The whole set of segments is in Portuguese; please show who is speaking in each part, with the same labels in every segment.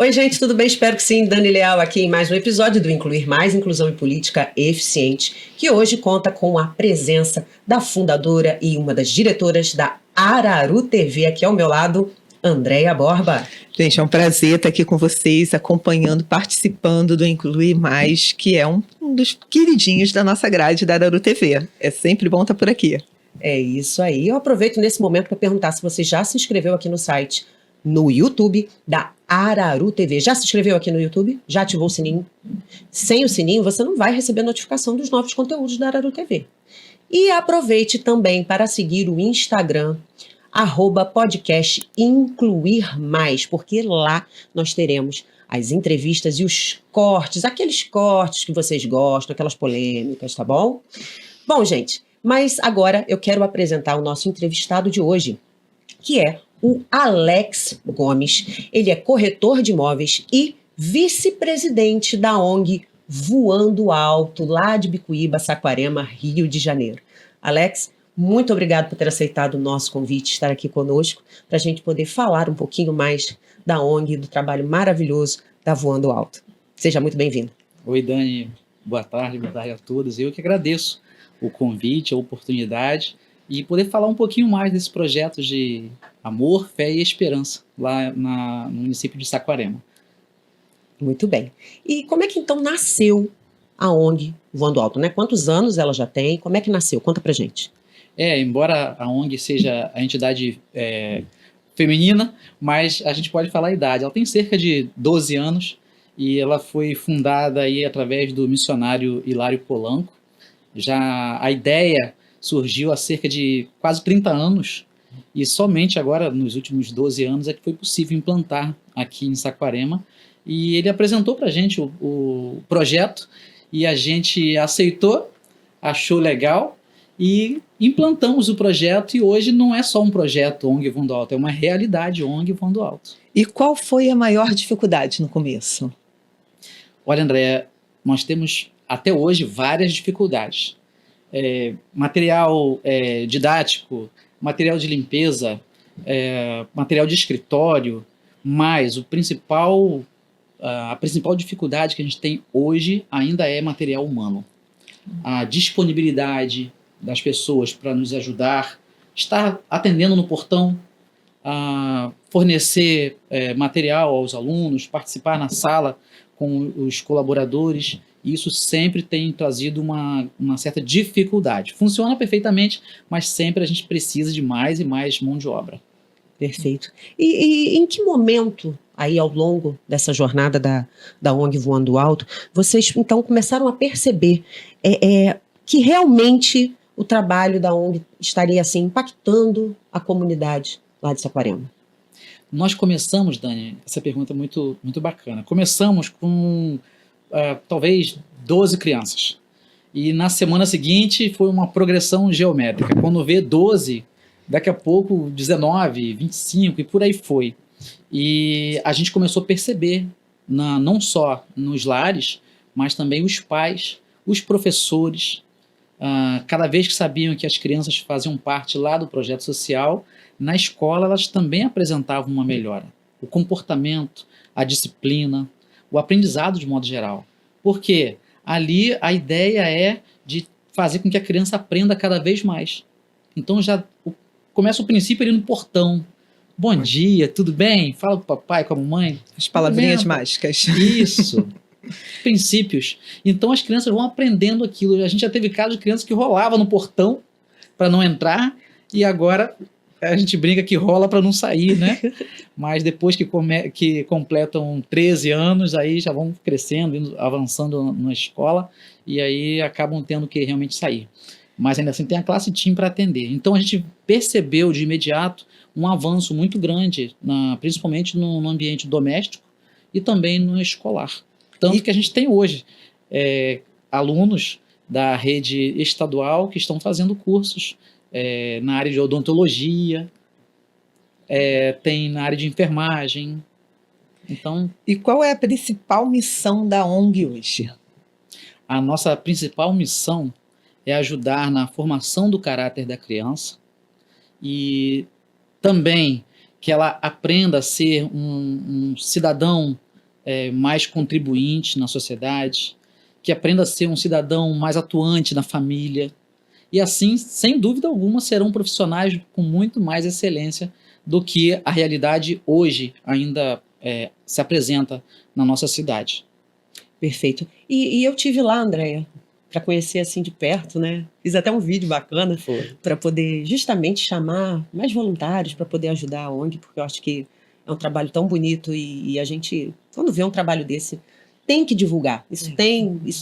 Speaker 1: Oi, gente, tudo bem? Espero que sim. Dani Leal aqui em mais um episódio do Incluir Mais Inclusão e Política Eficiente, que hoje conta com a presença da fundadora e uma das diretoras da Araru TV, aqui ao meu lado, Andréia Borba.
Speaker 2: Gente, é um prazer estar aqui com vocês, acompanhando, participando do Incluir Mais, que é um dos queridinhos da nossa grade da Araru TV. É sempre bom estar por aqui.
Speaker 1: É isso aí. Eu aproveito nesse momento para perguntar se você já se inscreveu aqui no site, no YouTube da Araru TV. Já se inscreveu aqui no YouTube? Já ativou o sininho? Sem o sininho, você não vai receber notificação dos novos conteúdos da Araru TV. E aproveite também para seguir o Instagram, @podcast Incluir Mais, porque lá nós teremos as entrevistas e os cortes, aqueles cortes que vocês gostam, aquelas polêmicas, tá bom? Bom, gente, mas agora eu quero apresentar o nosso entrevistado de hoje, que é o Alex Gomes. Ele é corretor de imóveis e vice-presidente da ONG Voando Alto, lá de Bicuíba, Saquarema, Rio de Janeiro. Alex, muito obrigado por ter aceitado o nosso convite, estar aqui conosco, para a gente poder falar um pouquinho mais da ONG, do trabalho maravilhoso da Voando Alto. Seja muito bem-vindo.
Speaker 3: Oi, Dani. Boa tarde a todos. Eu que agradeço o convite, a oportunidade e poder falar um pouquinho mais desse projeto de amor, fé e esperança lá no município de Saquarema.
Speaker 1: Muito bem. E como é que então nasceu a ONG Voando Alto, né? Quantos anos ela já tem? Como é que nasceu? Conta pra gente.
Speaker 3: Embora a ONG seja a entidade feminina, mas a gente pode falar a idade. Ela tem cerca de 12 anos e ela foi fundada aí através do missionário Hilário Polanco. Já a ideia surgiu há cerca de quase 30 anos e somente agora, nos últimos 12 anos, é que foi possível implantar aqui em Saquarema. E ele apresentou para a gente o projeto e a gente aceitou, achou legal e implantamos o projeto. E hoje não é só um projeto ONG Voando Alto, é uma realidade ONG Voando Alto.
Speaker 2: E qual foi a maior dificuldade no começo?
Speaker 3: Olha, André, nós temos até hoje várias dificuldades. Material didático, material de limpeza, material de escritório, mas a principal dificuldade que a gente tem hoje ainda é material humano. A disponibilidade das pessoas para nos ajudar, estar atendendo no portão, fornecer material aos alunos, participar na sala com os colaboradores. Isso sempre tem trazido uma certa dificuldade. Funciona perfeitamente, mas sempre a gente precisa de mais e mais mão de obra.
Speaker 1: Perfeito. E em que momento, aí ao longo dessa jornada da ONG Voando Alto, vocês então começaram a perceber que realmente o trabalho da ONG estaria assim impactando a comunidade lá de Saquarema?
Speaker 3: Nós começamos, Dani, essa pergunta é muito, muito bacana. Começamos com talvez 12 crianças. E na semana seguinte foi uma progressão geométrica. Quando vê 12, daqui a pouco 19, 25 e por aí foi. E a gente começou a perceber, não só nos lares, mas também os pais, os professores, cada vez que sabiam que as crianças faziam parte lá do projeto social, na escola elas também apresentavam uma melhora. O comportamento, a disciplina, o aprendizado de modo geral. Porque ali a ideia é de fazer com que a criança aprenda cada vez mais. Então já começa o princípio ali no portão. Bom dia, tudo bem? Fala com o papai, com a mamãe.
Speaker 2: As palavrinhas mágicas.
Speaker 3: Isso. Princípios. Então as crianças vão aprendendo aquilo. A gente já teve casos de crianças que rolavam no portão para não entrar e agora a gente brinca que rola para não sair, né? Mas depois que completam 13 anos, aí já vão crescendo, avançando na escola e aí acabam tendo que realmente sair. Mas ainda assim tem a classe team para atender. Então a gente percebeu de imediato um avanço muito grande, principalmente no ambiente doméstico e também no escolar. Tanto que a gente tem hoje alunos da rede estadual que estão fazendo cursos na área de odontologia, tem na área de enfermagem. Então,
Speaker 2: e qual é a principal missão da ONG hoje?
Speaker 3: A nossa principal missão é ajudar na formação do caráter da criança e também que ela aprenda a ser um cidadão mais contribuinte na sociedade, que aprenda a ser um cidadão mais atuante na família. E assim, sem dúvida alguma, serão profissionais com muito mais excelência do que a realidade hoje ainda se apresenta na nossa cidade.
Speaker 1: Perfeito. E eu tive lá, Andréia, para conhecer assim de perto, né? Fiz até um vídeo bacana para poder justamente chamar mais voluntários para poder ajudar a ONG, porque eu acho que é um trabalho tão bonito e a gente, quando vê um trabalho desse, tem que divulgar. Isso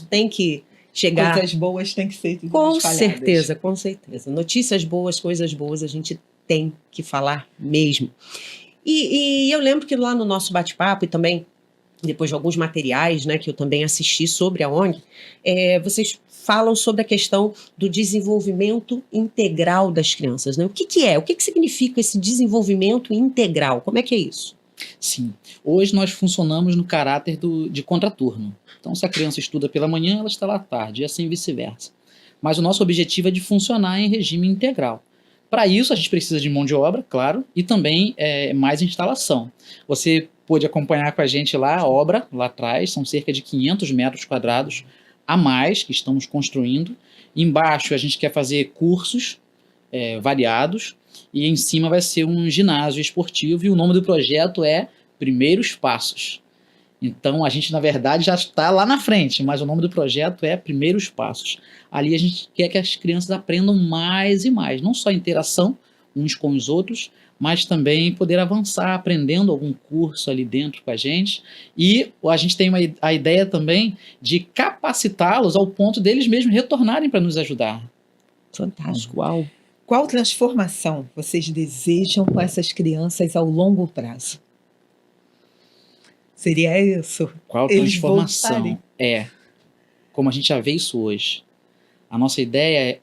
Speaker 1: tem que chegar.
Speaker 2: Coisas boas têm que ser
Speaker 1: Com
Speaker 2: espalhadas.
Speaker 1: certeza, com certeza. Notícias boas, coisas boas, a gente tem que falar mesmo. E eu lembro que lá no nosso bate-papo e também depois de alguns materiais, né, que eu também assisti sobre a ONG, vocês falam sobre a questão do desenvolvimento integral das crianças, né? O que é? O que significa esse desenvolvimento integral? Como é que é isso?
Speaker 3: Sim. Hoje nós funcionamos no caráter de contraturno. Então, se a criança estuda pela manhã, ela está lá à tarde, e assim vice-versa. Mas o nosso objetivo é de funcionar em regime integral. Para isso, a gente precisa de mão de obra, claro, e também mais instalação. Você pôde acompanhar com a gente lá a obra, lá atrás, são cerca de 500 metros quadrados a mais que estamos construindo. Embaixo a gente quer fazer cursos variados, e em cima vai ser um ginásio esportivo, e o nome do projeto é Primeiros Passos. Então a gente, na verdade, já está lá na frente, mas o nome do projeto é Primeiros Passos. Ali a gente quer que as crianças aprendam mais e mais, não só interação uns com os outros, mas também poder avançar aprendendo algum curso ali dentro com a gente. E a gente tem a ideia também de capacitá-los ao ponto deles mesmos retornarem para nos ajudar.
Speaker 1: Fantástico, uau!
Speaker 2: Qual transformação vocês desejam com essas crianças ao longo prazo? Seria isso?
Speaker 3: Qual
Speaker 2: Eles
Speaker 3: transformação?
Speaker 2: voltarem?
Speaker 3: Como a gente já vê isso hoje. A nossa ideia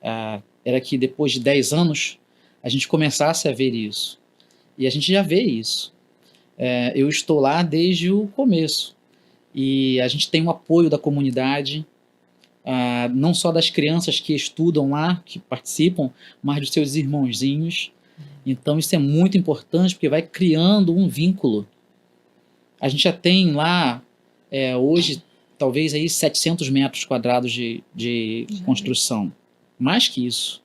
Speaker 3: era que depois de 10 anos a gente começasse a ver isso. E a gente já vê isso. Eu estou lá desde o começo. E a gente tem o apoio da comunidade, não só das crianças que estudam lá, que participam, mas dos seus irmãozinhos. Então isso é muito importante, porque vai criando um vínculo. A gente já tem lá, hoje, talvez aí 700 metros quadrados de construção. Mais que isso.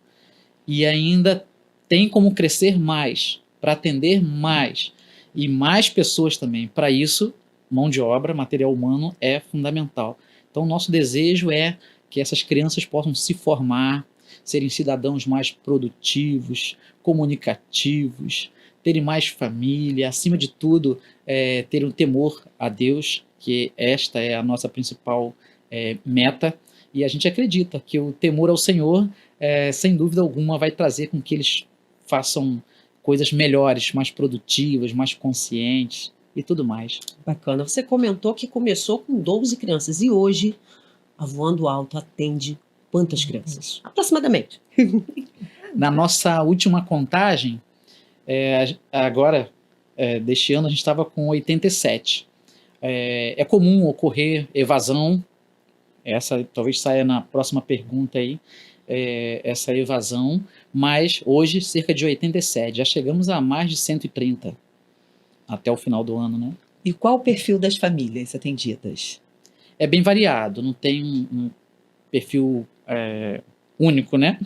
Speaker 3: E ainda tem como crescer mais, para atender mais. E mais pessoas também. Para isso, mão de obra, material humano é fundamental. Então, nosso desejo é que essas crianças possam se formar, serem cidadãos mais produtivos, comunicativos, terem mais família, acima de tudo, ter um temor a Deus, que esta é a nossa principal meta. E a gente acredita que o temor ao Senhor, sem dúvida alguma, vai trazer com que eles façam coisas melhores, mais produtivas, mais conscientes e tudo mais.
Speaker 1: Bacana. Você comentou que começou com 12 crianças e hoje a Voando Alto atende quantas crianças? Aproximadamente.
Speaker 3: Na nossa última contagem, agora, deste ano, a gente estava com 87. É comum ocorrer evasão, essa talvez saia na próxima pergunta aí, essa evasão, mas hoje cerca de 87, já chegamos a mais de 130 até o final do ano, né?
Speaker 2: E qual o perfil das famílias atendidas?
Speaker 3: É bem variado, não tem um perfil único, né?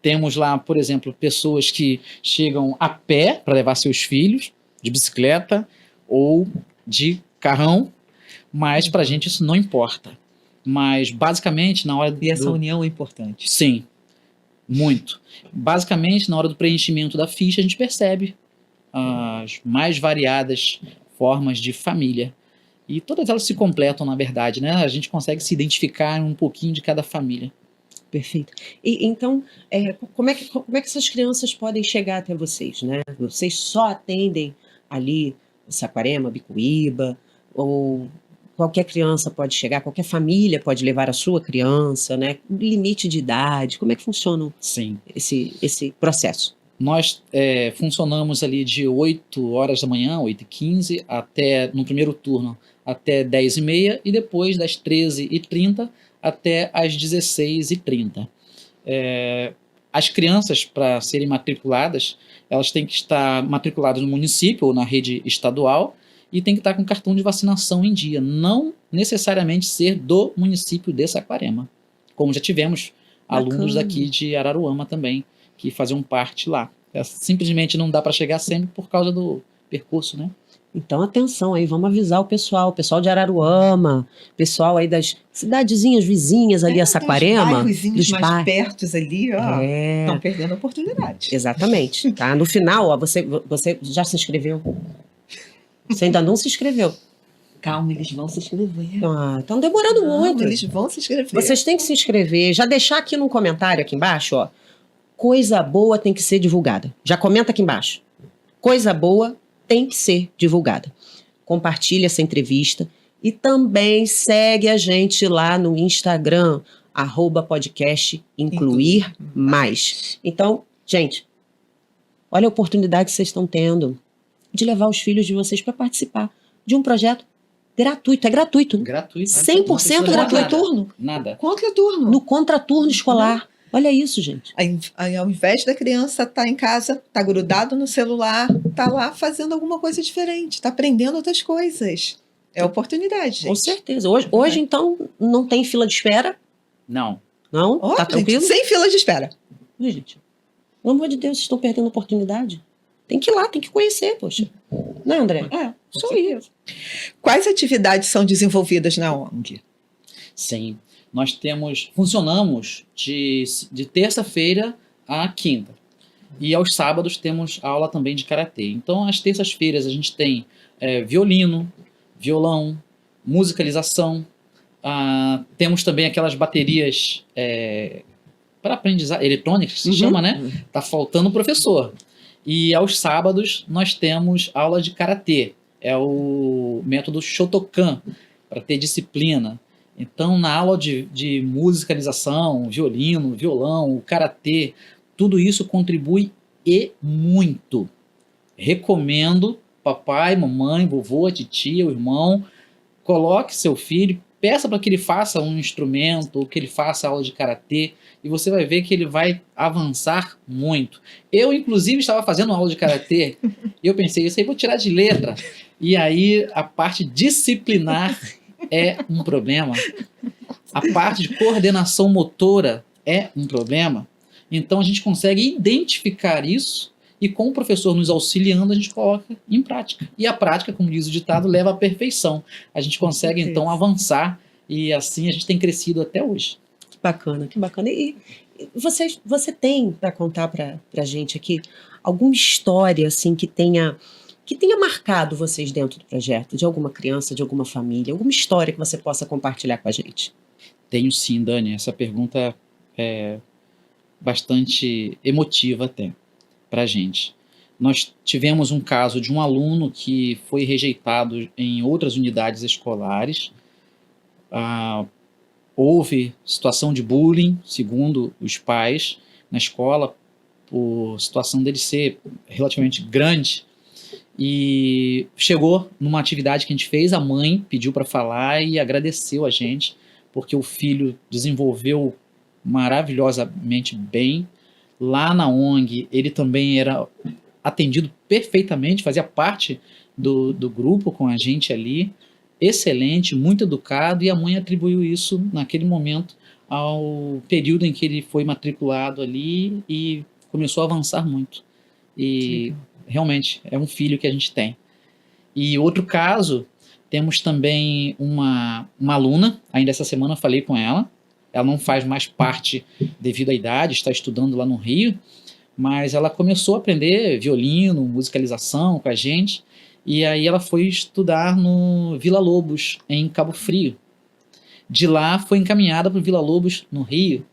Speaker 3: Temos lá, por exemplo, pessoas que chegam a pé para levar seus filhos, de bicicleta ou de carrão, mas para a gente isso não importa. Mas, basicamente, na hora...
Speaker 2: E essa união é importante.
Speaker 3: Sim, muito. Basicamente, na hora do preenchimento da ficha, a gente percebe as mais variadas formas de família. E todas elas se completam, na verdade, né? A gente consegue se identificar em um pouquinho de cada família.
Speaker 1: Perfeito. E então, como é que essas crianças podem chegar até vocês, né? Vocês só atendem ali Saquarema, Bicuíba, ou qualquer criança pode chegar, qualquer família pode levar a sua criança, né? Limite de idade, como é que funciona
Speaker 3: Sim.
Speaker 1: esse processo?
Speaker 3: Nós funcionamos ali de 8 horas da manhã, 8h15, até, no primeiro turno, até 10h30, e depois das 13h30 até as 16h30. As crianças, para serem matriculadas, elas têm que estar matriculadas no município ou na rede estadual, e tem que estar com cartão de vacinação em dia. Não necessariamente ser do município de Saquarema. Como já tivemos alunos daqui de Araruama também, que faziam parte lá. Simplesmente não dá para chegar sempre por causa do percurso, né?
Speaker 1: Então, atenção aí, vamos avisar o pessoal de Araruama, pessoal aí das cidadezinhas vizinhas ali a Saquarema.
Speaker 2: Os bairrozinhos mais pertos ali, ó, estão perdendo a oportunidade.
Speaker 1: Exatamente, tá? No final, ó, você já se inscreveu? Você ainda não se inscreveu?
Speaker 2: Calma, eles vão se inscrever.
Speaker 1: Ah, estão demorando muito.
Speaker 2: Eles vão se inscrever.
Speaker 1: Vocês têm que se inscrever, já deixar aqui num comentário aqui embaixo, ó, coisa boa tem que ser divulgada. Já comenta aqui embaixo. Coisa boa tem que ser divulgada. Compartilha essa entrevista e também segue a gente lá no Instagram, @podcast Incluir Mais. Então, gente, olha a oportunidade que vocês estão tendo de levar os filhos de vocês para participar de um projeto gratuito. É gratuito.
Speaker 3: Gratuito.
Speaker 1: 100% gratuito.
Speaker 2: Turno.
Speaker 3: Nada.
Speaker 2: Contraturno.
Speaker 1: No contraturno escolar. Olha isso, gente.
Speaker 2: Aí, ao invés da criança estar em casa, tá grudado no celular, tá lá fazendo alguma coisa diferente, tá aprendendo outras coisas. É oportunidade, gente.
Speaker 1: Com certeza. Hoje então, não tem fila de espera?
Speaker 3: Não.
Speaker 1: Não?
Speaker 2: Ó,
Speaker 1: Tá tranquilo?
Speaker 2: Sem fila de espera.
Speaker 1: Gente, pelo amor de Deus, vocês estão perdendo a oportunidade. Tem que ir lá, tem que conhecer, poxa. Não é, André? Só isso.
Speaker 2: Quais atividades são desenvolvidas na ONG?
Speaker 3: Sim. Nós funcionamos de terça-feira a quinta. E aos sábados temos aula também de karatê. Então, às terças-feiras a gente tem violino, violão, musicalização. Temos também aquelas baterias para aprendizagem eletrônicas, que se chama, né? Tá faltando o professor. E aos sábados nós temos aula de karatê. É o método Shotokan, para ter disciplina. Então, na aula de musicalização, violino, violão, o karatê, tudo isso contribui e muito. Recomendo, papai, mamãe, vovô, titia, o irmão, coloque seu filho, peça para que ele faça um instrumento, ou que ele faça aula de karatê, e você vai ver que ele vai avançar muito. Eu, inclusive, estava fazendo aula de karatê, e eu pensei, isso aí vou tirar de letra. E aí, a parte disciplinar é um problema. A parte de coordenação motora é um problema. Então a gente consegue identificar isso e com o professor nos auxiliando a gente coloca em prática. E a prática, como diz o ditado, leva à perfeição. A gente consegue então avançar e assim a gente tem crescido até hoje.
Speaker 1: Que bacana, que bacana. E você tem para contar para a gente aqui alguma história assim que tenha marcado vocês dentro do projeto, de alguma criança, de alguma família, alguma história que você possa compartilhar com a gente?
Speaker 3: Tenho sim, Dani. Essa pergunta é bastante emotiva até para a gente. Nós tivemos um caso de um aluno que foi rejeitado em outras unidades escolares. Houve situação de bullying, segundo os pais, na escola, por situação dele ser relativamente grande. E chegou numa atividade que a gente fez, a mãe pediu para falar e agradeceu a gente, porque o filho desenvolveu maravilhosamente bem. Lá na ONG, ele também era atendido perfeitamente, fazia parte do grupo com a gente ali, excelente, muito educado, e a mãe atribuiu isso, naquele momento, ao período em que ele foi matriculado ali e começou a avançar muito. E realmente é um filho que a gente tem. E outro caso, temos também uma aluna, ainda essa semana eu falei com ela não faz mais parte devido à idade, está estudando lá no Rio, mas ela começou a aprender violino, musicalização com a gente, e aí ela foi estudar no Vila Lobos, em Cabo Frio. De lá foi encaminhada para o Vila Lobos, no Rio,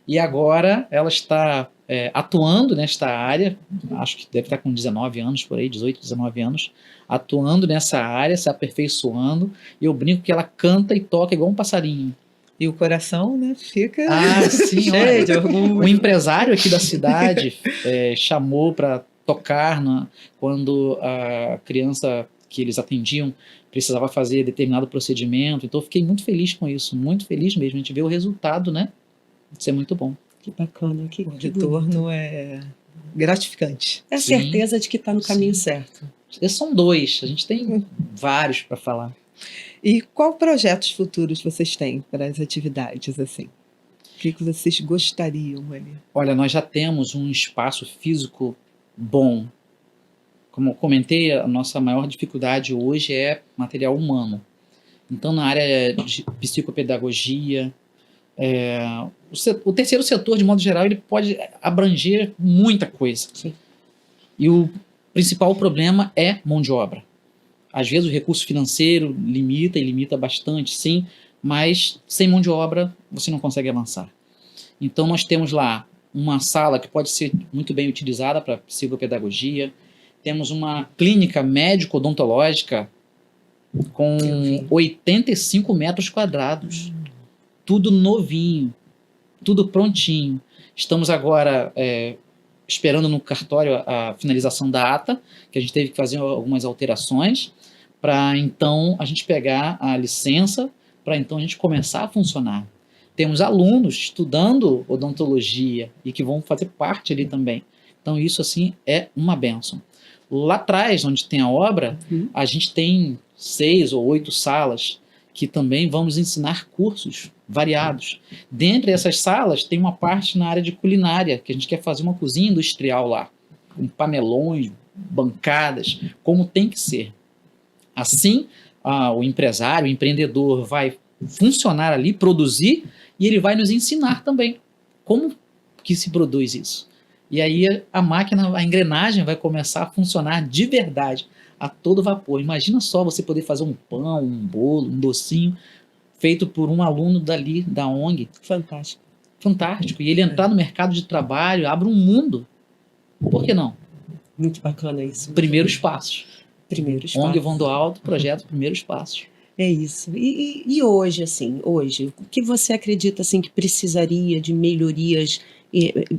Speaker 3: e agora ela está atuando nesta área, acho que deve estar com 19 anos por aí, 18, 19 anos, atuando nessa área, se aperfeiçoando, e eu brinco que ela canta e toca igual um passarinho.
Speaker 2: E o coração, né, fica
Speaker 3: sim,
Speaker 2: cheio de orgulho.
Speaker 3: Um empresário aqui da cidade chamou para tocar quando a criança que eles atendiam precisava fazer determinado procedimento. Então eu fiquei muito feliz com isso, muito feliz mesmo. A gente vê o resultado, né? Isso é muito bom.
Speaker 1: Que bacana.
Speaker 2: O retorno é gratificante.
Speaker 1: É a
Speaker 3: Sim.
Speaker 1: certeza de que está no caminho certo.
Speaker 3: Esses são dois, a gente tem vários para falar.
Speaker 2: E qual projetos futuros vocês têm para as atividades, assim? O que vocês gostariam ali?
Speaker 3: Olha, nós já temos um espaço físico bom. Como eu comentei, a nossa maior dificuldade hoje é material humano. Então, na área de psicopedagogia, o terceiro setor, de modo geral, ele pode abranger muita coisa.
Speaker 1: Sim.
Speaker 3: E o principal problema é mão de obra. Às vezes o recurso financeiro limita, e limita bastante, sim, mas sem mão de obra você não consegue avançar. Então nós temos lá uma sala que pode ser muito bem utilizada para psicopedagogia, temos uma clínica médico-odontológica com 85 metros quadrados, tudo novinho, tudo prontinho. Estamos agora esperando no cartório a finalização da ata, que a gente teve que fazer algumas alterações, para então a gente pegar a licença, para então a gente começar a funcionar. Temos alunos estudando odontologia e que vão fazer parte ali também. Então isso assim é uma bênção. Lá atrás, onde tem a obra, a gente tem 6 ou 8 salas que também vamos ensinar cursos variados. Dentre essas salas tem uma parte na área de culinária, que a gente quer fazer uma cozinha industrial lá, com panelões, bancadas, como tem que ser. Assim, o empresário, o empreendedor vai funcionar ali, produzir, e ele vai nos ensinar também como que se produz isso. E aí a máquina, a engrenagem vai começar a funcionar de verdade, a todo vapor. Imagina só você poder fazer um pão, um bolo, um docinho, feito por um aluno dali, da ONG.
Speaker 1: Fantástico.
Speaker 3: Fantástico. E ele entrar no mercado de trabalho, abre um mundo. Por que não?
Speaker 1: Muito bacana isso.
Speaker 3: Primeiros passos.
Speaker 1: Primeiros
Speaker 3: ONG
Speaker 1: passos.
Speaker 3: Vondo Alto, projeto Primeiros Passos.
Speaker 1: É isso. E hoje, assim, o que você acredita assim que precisaria de melhorias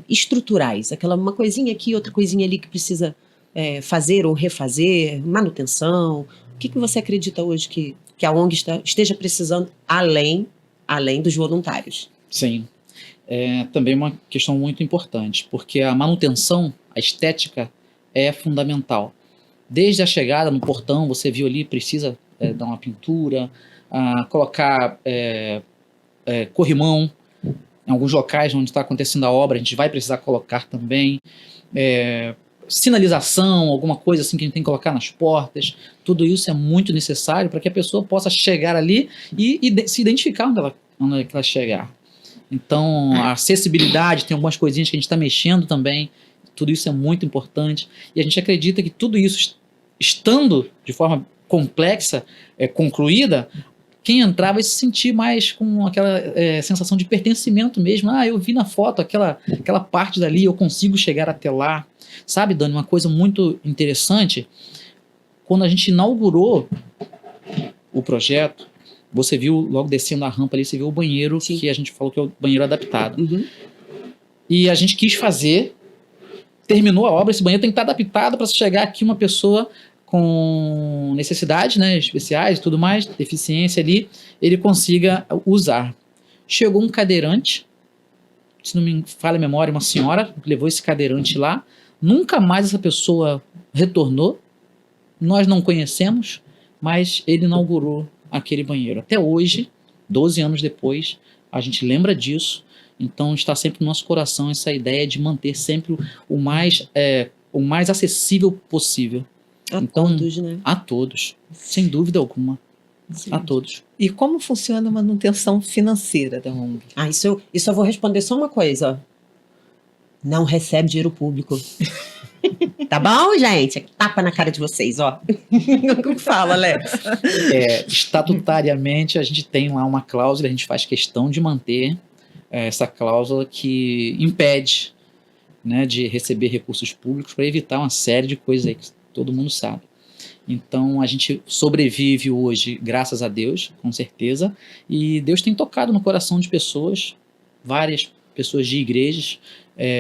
Speaker 1: estruturais? Uma coisinha aqui, outra coisinha ali que precisa fazer ou refazer, manutenção. O que você acredita hoje que a ONG esteja precisando além dos voluntários?
Speaker 3: Sim. É também uma questão muito importante, porque a manutenção, a estética é fundamental. Desde a chegada no portão, você viu ali, precisa dar uma pintura, colocar corrimão. Em alguns locais onde está acontecendo a obra, a gente vai precisar colocar também. Sinalização, alguma coisa assim que a gente tem que colocar nas portas. Tudo isso é muito necessário para que a pessoa possa chegar ali e se identificar onde ela chegar. Então, a acessibilidade, tem algumas coisinhas que a gente está mexendo também. Tudo isso é muito importante. E a gente acredita que tudo isso, estando de forma complexa, concluída, quem entrar vai se sentir mais com aquela sensação de pertencimento mesmo. Eu vi na foto aquela parte dali, eu consigo chegar até lá. Sabe, Dani, uma coisa muito interessante, quando a gente inaugurou o projeto, você viu logo descendo a rampa ali, você viu o banheiro, sim, que a gente falou que é o banheiro adaptado.
Speaker 1: Uhum.
Speaker 3: E a gente quis fazer, terminou a obra, esse banheiro tem que estar adaptado para chegar aqui uma pessoa com necessidades, né, especiais e tudo mais, deficiência ali, ele consiga usar. Chegou um cadeirante, se não me falha a memória, uma senhora levou esse cadeirante lá, nunca mais essa pessoa retornou, nós não conhecemos, mas ele inaugurou aquele banheiro. Até hoje, 12 anos depois, a gente lembra disso, então está sempre no nosso coração essa ideia de manter sempre o mais acessível possível.
Speaker 1: A todos, né?
Speaker 3: A todos, sem dúvida alguma.
Speaker 1: Sim.
Speaker 3: A todos.
Speaker 2: E como funciona a manutenção financeira da ONG?
Speaker 1: Isso eu vou responder só uma coisa. Não recebe dinheiro público. Tá bom, gente? Tapa na cara de vocês, ó.
Speaker 2: Fala, Alex.
Speaker 3: Estatutariamente, a gente tem lá uma cláusula, a gente faz questão de manter essa cláusula que impede, né, de receber recursos públicos para evitar uma série de coisas aí que todo mundo sabe. Então, a gente sobrevive hoje, graças a Deus, com certeza, e Deus tem tocado no coração de pessoas, várias pessoas de igrejas,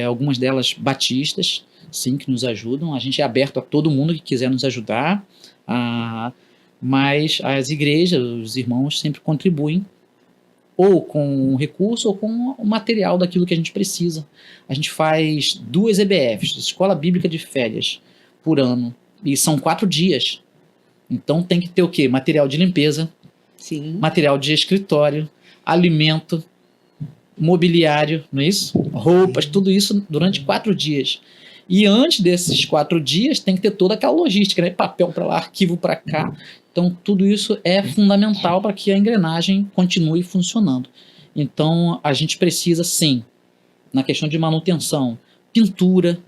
Speaker 3: algumas delas batistas, sim, que nos ajudam. A gente é aberto a todo mundo que quiser nos ajudar, mas as igrejas, os irmãos sempre contribuem ou com recurso ou com o material daquilo que a gente precisa. A gente faz 2 EBFs, Escola Bíblica de Férias, por ano, e são 4 dias. Então tem que ter o quê? Material de limpeza,
Speaker 1: Sim.
Speaker 3: material de escritório, alimento, mobiliário, não é isso? Roupas, tudo isso durante 4 dias. E antes desses 4 dias tem que ter toda aquela logística, né? Papel para lá, arquivo para cá. Então tudo isso é fundamental para que a engrenagem continue funcionando. Então a gente precisa sim, na questão de manutenção, pintura,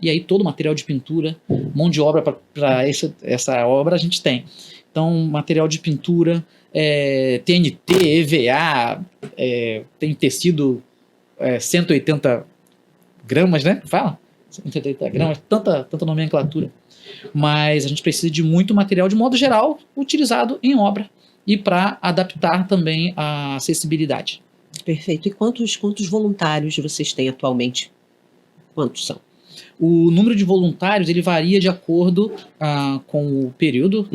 Speaker 3: e aí todo o material de pintura, mão de obra para essa obra a gente tem. Então material de pintura, TNT, EVA, tem tecido 180 gramas, né? Fala? 180 gramas, tanta nomenclatura. Mas a gente precisa de muito material, de modo geral, utilizado em obra e para adaptar também a acessibilidade.
Speaker 1: Perfeito. E quantos voluntários vocês têm atualmente? Quantos são?
Speaker 3: O número de voluntários ele varia de acordo com o período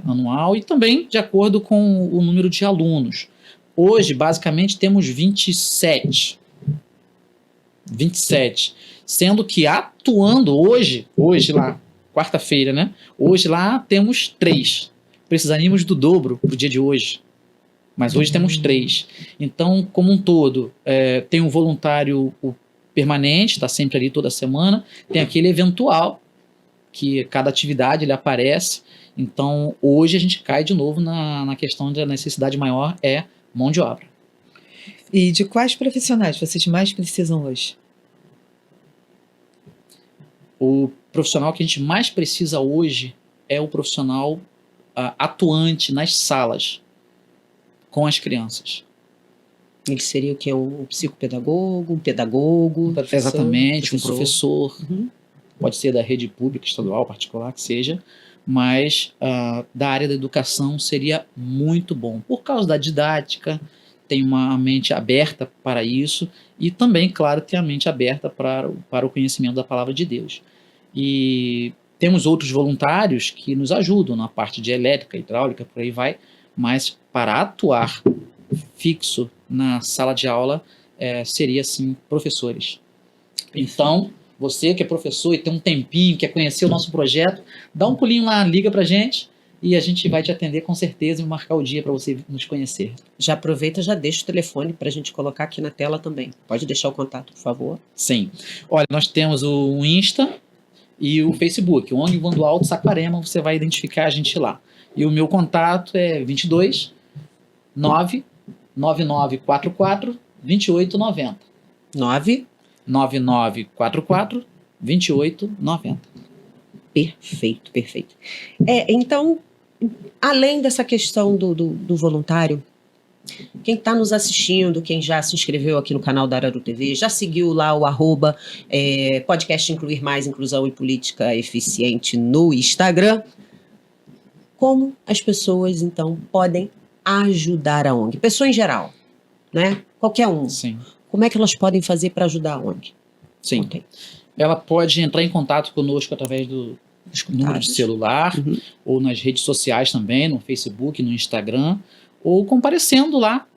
Speaker 3: anual e também de acordo com o número de alunos. Hoje, basicamente, temos 27, sendo que atuando hoje lá, quarta-feira, né? Hoje lá temos 3. Precisaríamos do dobro pro dia de hoje, mas hoje temos 3. Então, como um todo, tem um voluntário permanente, está sempre ali toda semana, tem aquele eventual, que cada atividade ele aparece. Então, hoje a gente cai de novo na questão da necessidade maior é mão de obra.
Speaker 2: E de quais profissionais vocês mais precisam hoje?
Speaker 3: O profissional que a gente mais precisa hoje é o profissional atuante nas salas com as crianças.
Speaker 1: Ele seria o quê? Um psicopedagogo, um pedagogo?
Speaker 3: Exatamente, um professor.
Speaker 1: Uhum.
Speaker 3: Pode ser da rede pública, estadual, particular, que seja, mas da área da educação seria muito bom. Por causa da didática, tem uma mente aberta para isso e também, claro, tem a mente aberta para o conhecimento da palavra de Deus. E temos outros voluntários que nos ajudam na parte de elétrica, hidráulica, por aí vai, mas para atuar fixo na sala de aula seria, sim, professores. Então, você que é professor e tem um tempinho, quer conhecer o nosso projeto, dá um pulinho lá, liga pra gente e a gente vai te atender com certeza e marcar o dia para você nos conhecer.
Speaker 1: Já aproveita, já deixa o telefone para a gente colocar aqui na tela também. Pode deixar o contato, por favor.
Speaker 3: Sim. Olha, nós temos o Insta e o Facebook, o ONG Voando Alto Saquarema, você vai identificar a gente lá. E o meu contato é 22 99944 2890. 9944 2890.
Speaker 1: Perfeito, perfeito. Então, além dessa questão do voluntário, quem está nos assistindo, quem já se inscreveu aqui no canal da Araru TV, já seguiu lá o @ podcast Incluir Mais, Inclusão e Política Eficiente no Instagram, como as pessoas, então, podem ajudar a ONG? Pessoa em geral, né? Qualquer um.
Speaker 3: Sim.
Speaker 1: Como é que elas podem fazer para ajudar a ONG?
Speaker 3: Sim.
Speaker 1: Okay.
Speaker 3: Ela pode entrar em contato conosco através do número de celular, ou nas redes sociais também, no Facebook, no Instagram, ou comparecendo lá,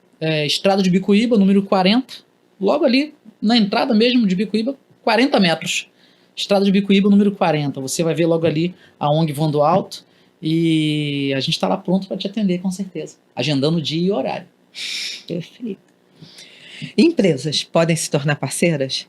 Speaker 3: Estrada de Bicuíba, número 40, logo ali na entrada mesmo de Bicuíba, 40 metros. Estrada de Bicuíba, número 40. Você vai ver logo ali a ONG Voando Alto e a gente está lá pronto para te atender, com certeza, agendando o dia e horário.
Speaker 1: Perfeito.
Speaker 2: Empresas podem se tornar parceiras?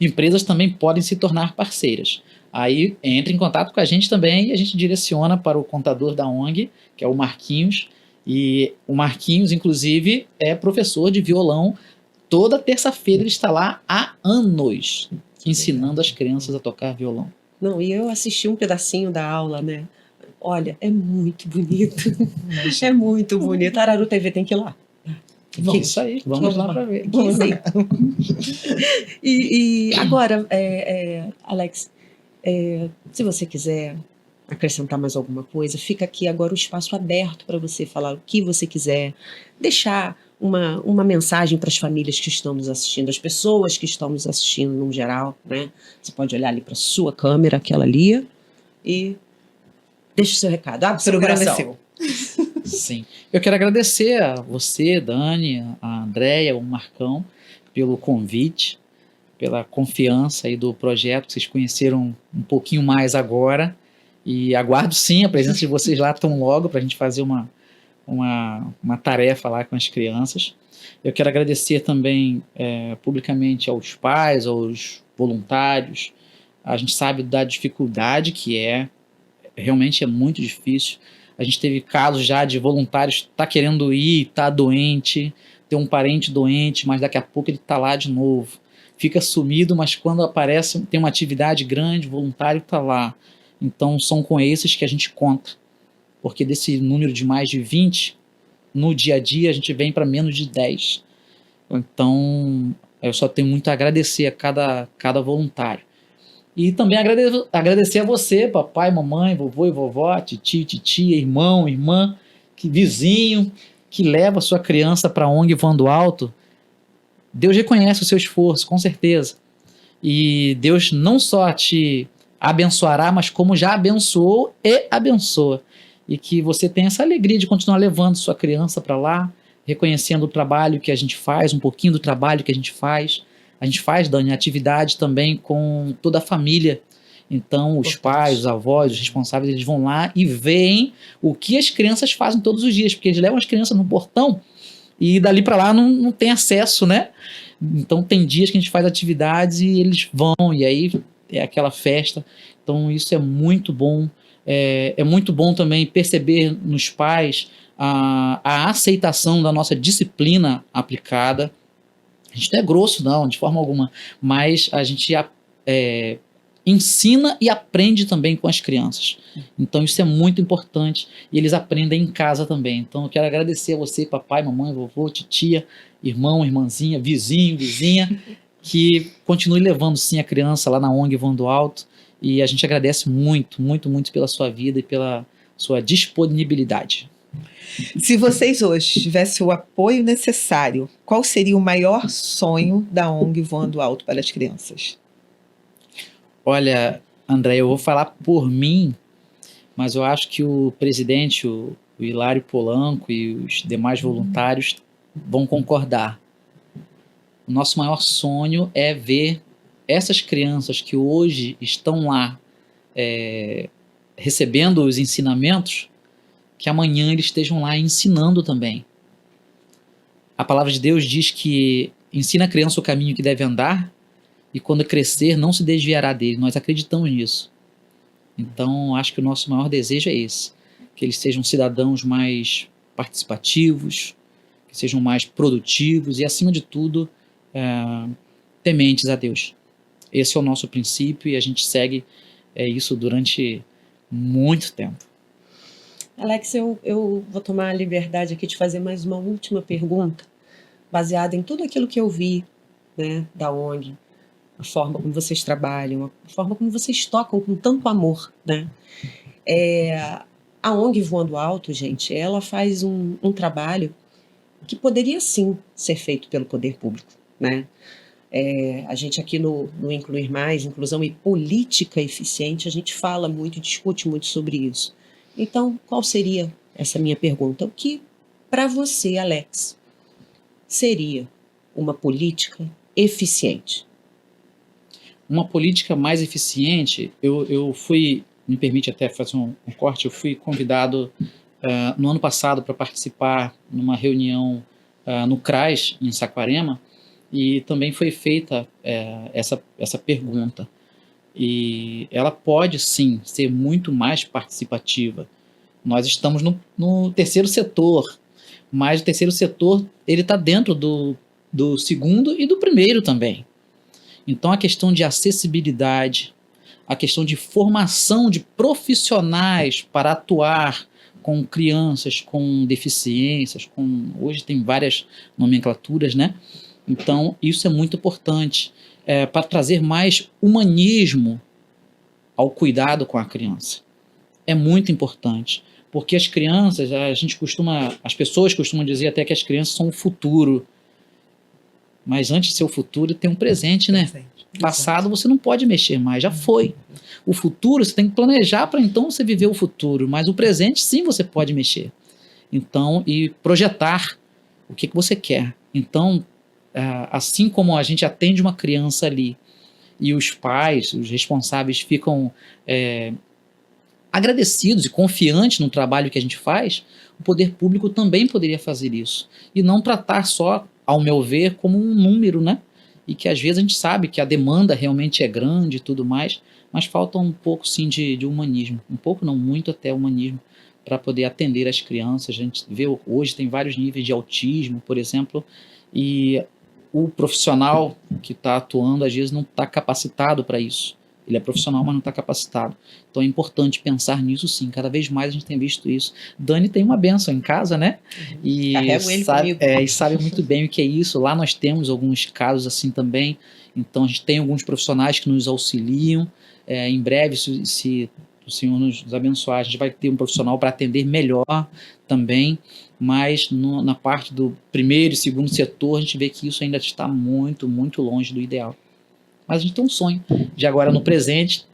Speaker 3: Empresas também podem se tornar parceiras. Aí entre em contato com a gente também e a gente direciona para o contador da ONG, que é o Marquinhos. E o Marquinhos, inclusive, é professor de violão. Toda terça-feira ele está lá há anos, ensinando as crianças a tocar violão.
Speaker 1: Não, e eu assisti um pedacinho da aula, né? Olha, é muito bonito. É muito bonito. A Araru TV tem que ir lá.
Speaker 3: Isso aí, vamos lá para ver.
Speaker 1: E agora, Alex, se você quiser acrescentar mais alguma coisa, fica aqui agora o espaço aberto para você falar o que você quiser, deixar uma mensagem para as famílias que estão nos assistindo, as pessoas que estão nos assistindo no geral, né? Você pode olhar ali para sua câmera, aquela ali, e deixa o seu recado. Abre o seu coração.
Speaker 3: Sim. Eu quero agradecer a você, Dani, a Andréia, o Marcão, pelo convite, pela confiança aí do projeto, que vocês conheceram um pouquinho mais agora. E aguardo sim a presença de vocês lá tão logo para a gente fazer uma tarefa lá com as crianças. Eu quero agradecer também publicamente aos pais, aos voluntários. A gente sabe da dificuldade que realmente é muito difícil. A gente teve casos já de voluntários tá querendo ir, tá doente, ter um parente doente, mas daqui a pouco ele tá lá de novo. Fica sumido, mas quando aparece, tem uma atividade grande, o voluntário tá lá. Então são com esses que a gente conta. Porque desse número de mais de 20, no dia a dia a gente vem para menos de 10. Então eu só tenho muito a agradecer a cada voluntário. E também agradecer a você, papai, mamãe, vovô e vovó, titio, titia, irmão, irmã, vizinho, que leva a sua criança para a ONG Voando Alto. Deus reconhece o seu esforço, com certeza. E Deus não só te abençoará, mas como já abençoou e abençoa. E que você tenha essa alegria de continuar levando sua criança para lá, reconhecendo o trabalho que a gente faz, um pouquinho do trabalho que a gente faz. A gente faz, Dani, atividade também com toda a família. Então, os pais, os avós, os responsáveis, eles vão lá e veem o que as crianças fazem todos os dias, porque eles levam as crianças no portão e dali para lá não tem acesso, né? Então, tem dias que a gente faz atividades e eles vão, e aí é aquela festa. Então, isso é muito bom. É muito bom também perceber nos pais a aceitação da nossa disciplina aplicada. A gente não é grosso, não, de forma alguma, mas a gente ensina e aprende também com as crianças. Então isso é muito importante e eles aprendem em casa também. Então eu quero agradecer a você, papai, mamãe, vovô, titia, irmão, irmãzinha, vizinho, vizinha, que continue levando sim a criança lá na ONG Voando Alto, e a gente agradece muito, muito, muito pela sua vida e pela sua disponibilidade.
Speaker 2: Se vocês hoje tivessem o apoio necessário, qual seria o maior sonho da ONG Voando Alto para as crianças?
Speaker 3: Olha, André, eu vou falar por mim, mas eu acho que o presidente, o Hilário Polanco e os demais voluntários vão concordar. O nosso maior sonho é ver essas crianças que hoje estão lá recebendo os ensinamentos, que amanhã eles estejam lá ensinando também. A palavra de Deus diz que ensina a criança o caminho que deve andar e quando crescer não se desviará dele. Nós acreditamos nisso. Então, acho que o nosso maior desejo é esse, que eles sejam cidadãos mais participativos, que sejam mais produtivos e, acima de tudo, tementes a Deus. Esse é o nosso princípio e a gente segue isso durante muito tempo.
Speaker 1: Alex, eu vou tomar a liberdade aqui de fazer mais uma última pergunta, baseada em tudo aquilo que eu vi, né, da ONG, a forma como vocês trabalham, a forma como vocês tocam com tanto amor, né? A ONG Voando Alto, gente, ela faz um trabalho que poderia sim ser feito pelo poder público, né? A gente aqui no Incluir Mais, Inclusão e Política Eficiente, a gente fala muito, discute muito sobre isso. Então, qual seria essa minha pergunta? O que, para você, Alex, seria uma política eficiente?
Speaker 3: Uma política mais eficiente, eu fui, me permite até fazer um corte, eu fui convidado no ano passado para participar numa reunião no CRAS, em Saquarema, e também foi feita essa pergunta. E ela pode, sim, ser muito mais participativa. Nós estamos no terceiro setor, mas o terceiro setor ele está dentro do segundo e do primeiro também. Então, a questão de acessibilidade, a questão de formação de profissionais para atuar com crianças com deficiências, hoje tem várias nomenclaturas, né? Então, isso é muito importante para trazer mais humanismo ao cuidado com a criança. É muito importante, porque as crianças, as pessoas costumam dizer até que as crianças são o futuro. Mas antes de ser o futuro, tem um presente, né? Passado você não pode mexer mais, já foi. O futuro você tem que planejar para então você viver o futuro, mas o presente sim você pode mexer. Então, e projetar o que você quer. Então, assim como a gente atende uma criança ali e os pais, os responsáveis ficam agradecidos e confiantes no trabalho que a gente faz, o poder público também poderia fazer isso. E não tratar só, ao meu ver, como um número, né? E que às vezes a gente sabe que a demanda realmente é grande e tudo mais, mas falta um pouco sim de humanismo. Um pouco não, muito até humanismo, para poder atender as crianças. A gente vê hoje tem vários níveis de autismo, por exemplo, e o profissional que está atuando às vezes não está capacitado para isso. Ele é profissional, mas não está capacitado. Então é importante pensar nisso sim. Cada vez mais a gente tem visto isso. Dani tem uma bênção em casa, né? E
Speaker 1: Carrego ele
Speaker 3: sabe,
Speaker 1: comigo.
Speaker 3: e sabe muito bem o que é isso. Lá nós temos alguns casos assim também. Então a gente tem alguns profissionais que nos auxiliam. Em breve, se o Senhor nos abençoar, a gente vai ter um profissional para atender melhor também. Mas na parte do primeiro e segundo setor, a gente vê que isso ainda está muito, muito longe do ideal. Mas a gente tem um sonho de agora no presente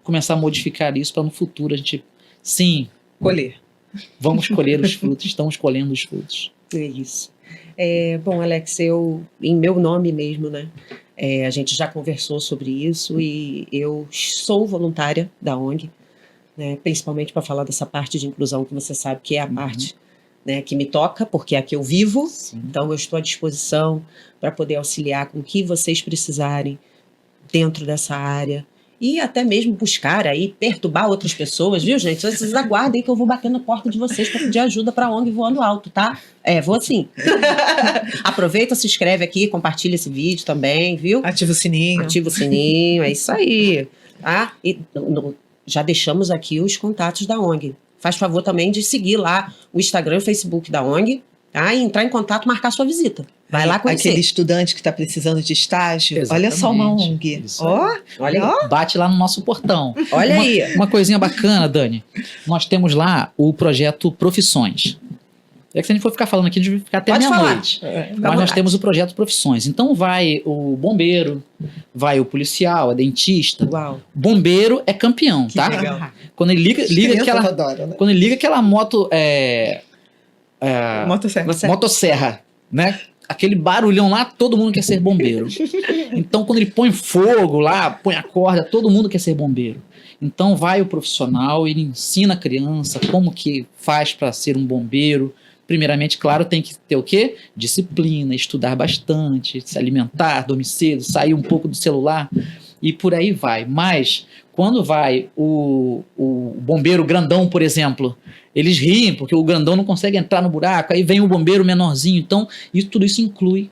Speaker 3: começar a modificar isso para no futuro a gente, sim,
Speaker 2: Colher.
Speaker 3: vamos colher os frutos, estamos colhendo os frutos.
Speaker 1: É isso. Bom, Alex, em meu nome mesmo, né? A gente já conversou sobre isso e eu sou voluntária da ONG, né, principalmente para falar dessa parte de inclusão que você sabe que é a parte, né, que me toca, porque é a que eu vivo.
Speaker 3: Sim.
Speaker 1: Então eu estou à disposição para poder auxiliar com o que vocês precisarem dentro dessa área e até mesmo buscar aí, perturbar outras pessoas, viu, gente? Vocês aguardem que eu vou bater na porta de vocês para pedir ajuda para a ONG Voando Alto, tá? Vou sim. Aproveita, se inscreve aqui, compartilha esse vídeo também, viu?
Speaker 2: Ativa o sininho.
Speaker 1: Ativa o sininho, é isso aí. Tá? E já deixamos aqui os contatos da ONG. Faz favor também de seguir lá o Instagram e o Facebook da ONG, tá? E entrar em contato, marcar sua visita. Vai lá conhecer.
Speaker 2: Aquele estudante que está precisando de estágio. Olha só uma ONG.
Speaker 1: Ó, olha aí.
Speaker 3: Bate lá no nosso portão.
Speaker 1: Olha aí.
Speaker 3: Uma coisinha bacana, Dani. Nós temos lá o projeto Profissões. É que se a gente for ficar falando aqui, a gente vai ficar até meia-noite. Mas nós temos o projeto Profissões. Então vai o bombeiro, vai o policial, a dentista.
Speaker 1: Uau.
Speaker 3: Bombeiro é campeão, tá?
Speaker 2: legal.
Speaker 3: Quando ele liga aquela,
Speaker 2: Adoro, né?
Speaker 3: quando ele liga aquela moto, motosserra, né? Aquele barulhão lá, todo mundo quer ser bombeiro. Então, quando ele põe fogo lá, põe a corda, todo mundo quer ser bombeiro. Então, vai o profissional, ele ensina a criança como que faz para ser um bombeiro. Primeiramente, claro, tem que ter o quê? Disciplina, estudar bastante, se alimentar, dormir cedo, sair um pouco do celular e por aí vai. Mas, quando vai o bombeiro grandão, por exemplo, eles riem, porque o grandão não consegue entrar no buraco, aí vem o bombeiro menorzinho. Então, tudo isso inclui.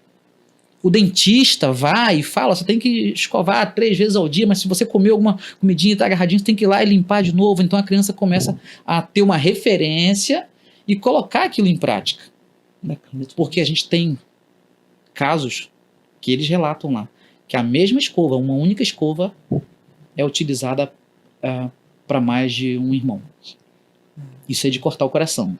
Speaker 3: O dentista vai e fala, você tem que escovar 3 vezes ao dia, mas se você comeu alguma comidinha e está agarradinho, você tem que ir lá e limpar de novo. Então, a criança começa a ter uma referência e colocar aquilo em prática. Porque a gente tem casos que eles relatam lá, que a mesma escova, uma única escova, é utilizada para mais de um irmão. Isso é de cortar o coração.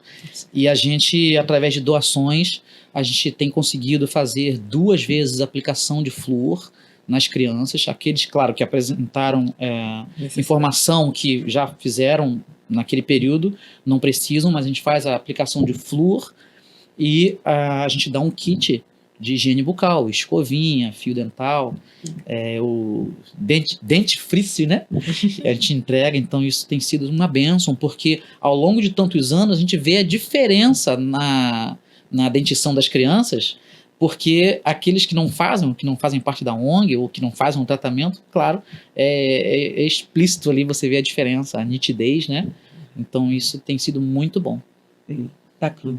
Speaker 3: E a gente, através de doações, a gente tem conseguido fazer 2 vezes a aplicação de flúor nas crianças. Aqueles, claro, que apresentaram informação que já fizeram naquele período, não precisam, mas a gente faz a aplicação de flúor e a gente dá um kit de higiene bucal, escovinha, fio dental, o dentifrice, né? A gente entrega, então isso tem sido uma bênção, porque ao longo de tantos anos a gente vê a diferença na dentição das crianças, porque aqueles que não fazem parte da ONG ou que não fazem um tratamento, claro, é explícito ali, você vê a diferença, a nitidez, né? Então isso tem sido muito bom.
Speaker 1: Bacana.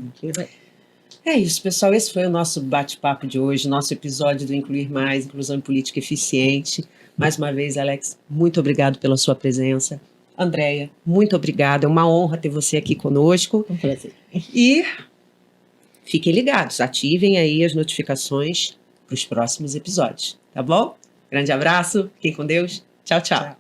Speaker 1: É isso, pessoal. Esse foi o nosso bate-papo de hoje, nosso episódio do Incluir Mais, Inclusão em Política Eficiente. Mais uma vez, Alex, muito obrigado pela sua presença. Andréia, muito obrigada. É uma honra ter você aqui conosco.
Speaker 2: Um prazer.
Speaker 1: E fiquem ligados, ativem aí as notificações para os próximos episódios, tá bom? Grande abraço, fiquem com Deus. Tchau, tchau.
Speaker 2: Tchau.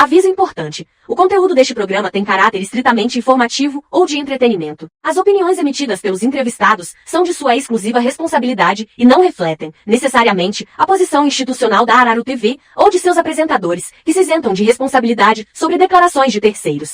Speaker 4: Aviso importante. O conteúdo deste programa tem caráter estritamente informativo ou de entretenimento. As opiniões emitidas pelos entrevistados são de sua exclusiva responsabilidade e não refletem, necessariamente, a posição institucional da Araru TV ou de seus apresentadores, que se isentam de responsabilidade sobre declarações de terceiros.